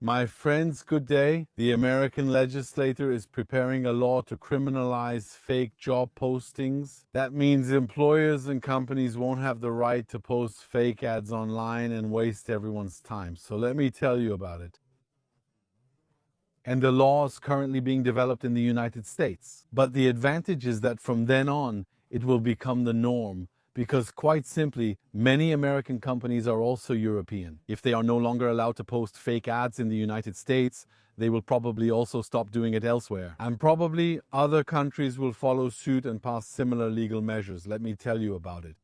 My friends, good day. The American legislature is preparing a law to criminalize fake job postings. That means employers and companies won't have the right to post fake ads online and waste everyone's time. So let me tell you about it. And the law is currently being developed in the United States. But the advantage is that from then on, it will become the norm because, quite simply, many American companies are also European. If they are no longer allowed to post fake ads in the United States, they will probably also stop doing it elsewhere. And probably other countries will follow suit and pass similar legal measures. Let me tell you about it.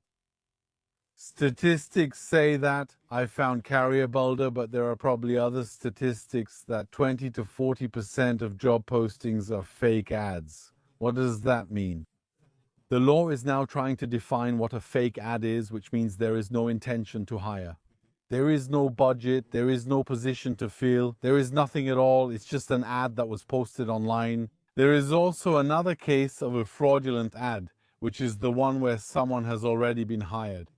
Statistics say that. I found Carrier Boulder, but there are probably other statistics that 20 to 40% of job postings are fake ads. What does that mean? The law is now trying to define what a fake ad is, which means there is no intention to hire. There is no budget, there is no position to fill, there is nothing at all, it's just an ad that was posted online. There is also another case of a fraudulent ad, which is the one where someone has already been hired.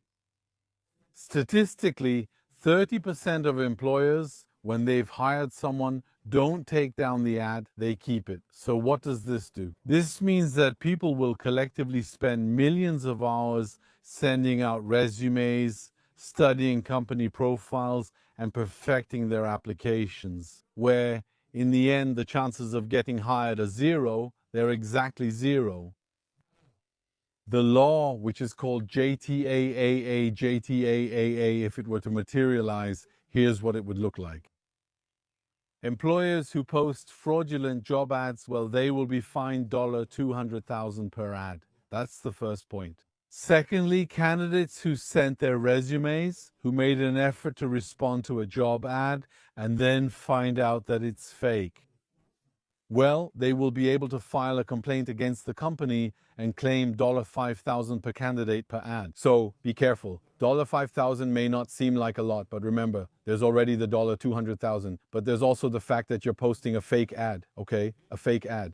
Statistically, 30% of employers, when they've hired someone, don't take down the ad, they keep it. So what does this do? This means that people will collectively spend millions of hours sending out resumes, studying company profiles, and perfecting their applications, where in the end the chances of getting hired are zero, they're exactly zero. The law, which is called JTAAA, if it were to materialize, here's what it would look like. Employers who post fraudulent job ads, well, they will be fined $200,000 per ad. That's the first point. Secondly, candidates who sent their resumes, who made an effort to respond to a job ad, and then find out that it's fake. Well, they will be able to file a complaint against the company and claim $5,000 per candidate per ad. So be careful. $5,000 may not seem like a lot, but remember, there's already the $200,000. But there's also the fact that you're posting a fake ad, okay? A fake ad.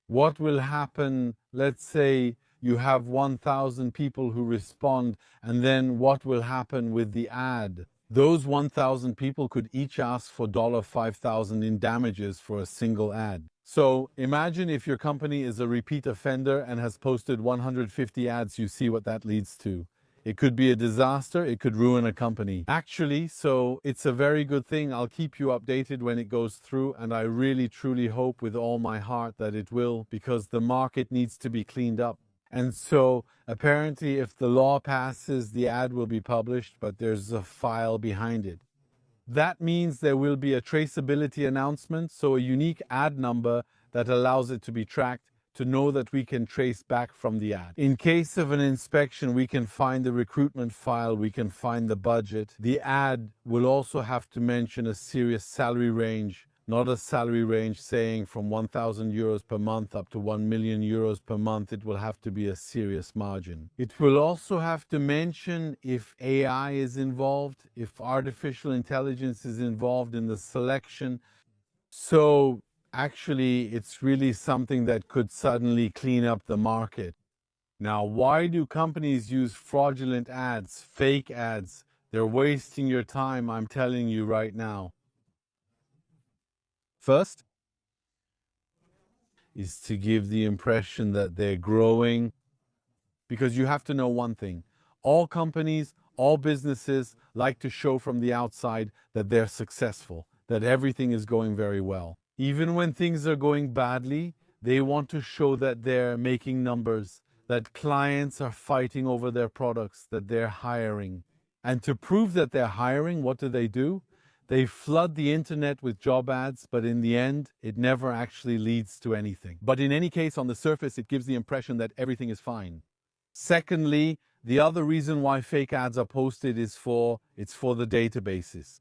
What will happen, let's say you have 1,000 people who respond, and then what will happen with the ad? Those 1,000 people could each ask for $5,000 in damages for a single ad. So imagine if your company is a repeat offender and has posted 150 ads, you see what that leads to. It could be a disaster, it could ruin a company. Actually, so it's a very good thing. I'll keep you updated when it goes through, and I really truly hope with all my heart that it will, because the market needs to be cleaned up. And so apparently if the law passes, the ad will be published, but there's a file behind it. That means there will be a traceability announcement, so a unique ad number that allows it to be tracked to know that we can trace back from the ad. In case of an inspection, we can find the recruitment file, we can find the budget. The ad will also have to mention a serious salary range, not a salary range saying from 1,000 euros per month up to 1 million euros per month. It will have to be a serious margin. It will also have to mention if AI is involved, if artificial intelligence is involved in the selection. So actually, it's really something that could suddenly clean up the market. Now, why do companies use fraudulent ads, fake ads? They're wasting your time, I'm telling you right now. First is to give the impression that they're growing, because you have to know one thing. All companies, all businesses like to show from the outside that they're successful, that everything is going very well. Even when things are going badly, they want to show that they're making numbers, that clients are fighting over their products, that they're hiring. And to prove that they're hiring, what do? They flood the internet with job ads, but in the end, it never actually leads to anything. But in any case, on the surface, it gives the impression that everything is fine. Secondly, the other reason why fake ads are posted is for the databases.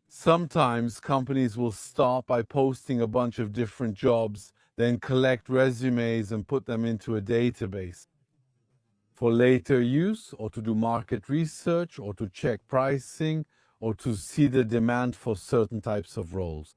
Sometimes companies will start by posting a bunch of different jobs, then collect resumes and put them into a database for later use, or to do market research, or to check pricing, or to see the demand for certain types of roles.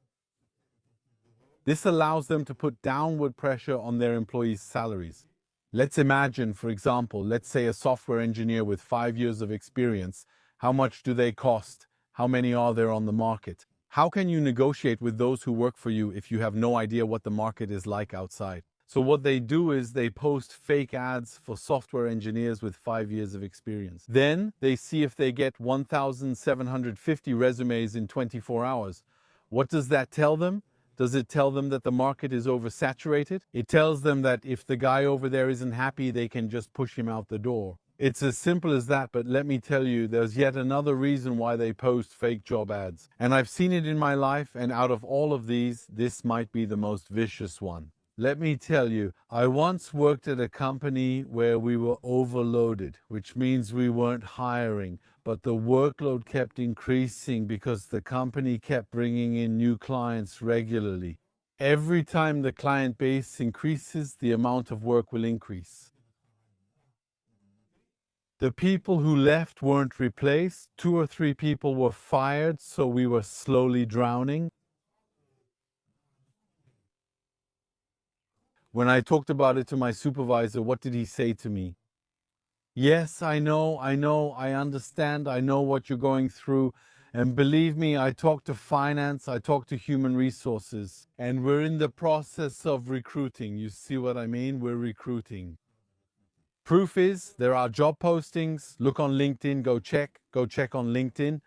This allows them to put downward pressure on their employees' salaries. Let's imagine, for example, let's say a software engineer with 5 years of experience. How much do they cost? How many are there on the market? How can you negotiate with those who work for you if you have no idea what the market is like outside? So what they do is they post fake ads for software engineers with 5 years of experience. Then they see if they get 1,750 resumes in 24 hours. What does that tell them? Does it tell them that the market is oversaturated? It tells them that if the guy over there isn't happy, they can just push him out the door. It's as simple as that, but let me tell you, there's yet another reason why they post fake job ads. And I've seen it in my life, and out of all of these, this might be the most vicious one. Let me tell you, I once worked at a company where we were overloaded, which means we weren't hiring, but the workload kept increasing because the company kept bringing in new clients regularly. Every time the client base increases, the amount of work will increase. The people who left weren't replaced. 2 or 3 people were fired, so we were slowly drowning. When I talked about it to my supervisor, what did he say to me? Yes, I know, I understand, I know what you're going through. And believe me, I talked to finance, I talked to human resources, and we're in the process of recruiting. You see what I mean? We're recruiting. Proof is there are job postings. Look on LinkedIn, go check on LinkedIn.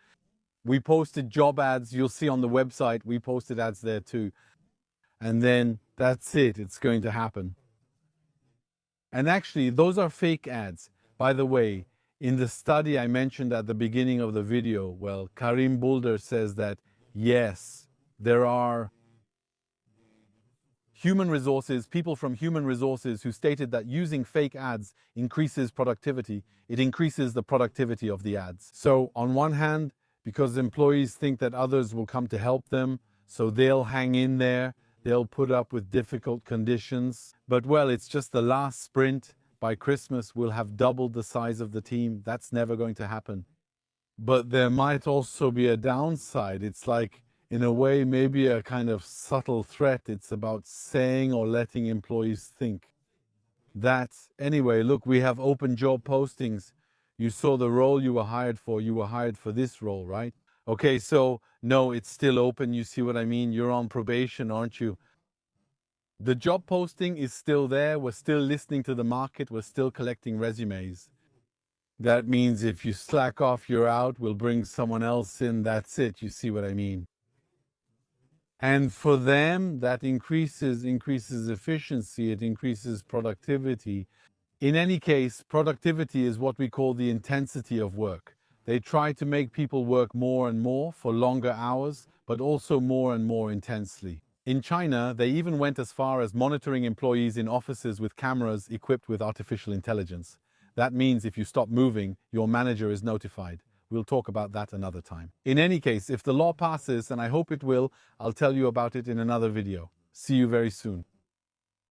We posted job ads. You'll see on the website, we posted ads there too. And then that's it. It's going to happen. And actually, those are fake ads. By the way, in the study I mentioned at the beginning of the video, well, Karim Bulder says that, yes, there are human resources, people from human resources who stated that using fake ads increases productivity. It increases the productivity of the ads. So on one hand, because employees think that others will come to help them, so they'll hang in there, they'll put up with difficult conditions. But well, it's just the last sprint. By Christmas, we'll have doubled the size of the team. That's never going to happen. But there might also be a downside. It's like, in a way, maybe a kind of subtle threat. It's about saying or letting employees think. Anyway, look, we have open job postings. You saw the role you were hired for. You were hired for this role, right? Okay, so no, it's still open. You see what I mean? You're on probation, aren't you? The job posting is still there. We're still listening to the market. We're still collecting resumes. That means if you slack off, you're out. We'll bring someone else in. That's it. You see what I mean? And for them, that increases efficiency. It increases productivity. In any case, productivity is what we call the intensity of work. They try to make people work more and more for longer hours, but also more and more intensely. In China, they even went as far as monitoring employees in offices with cameras equipped with artificial intelligence. That means if you stop moving, your manager is notified. We'll talk about that another time. In any case, if the law passes, and I hope it will, I'll tell you about it in another video. See you very soon.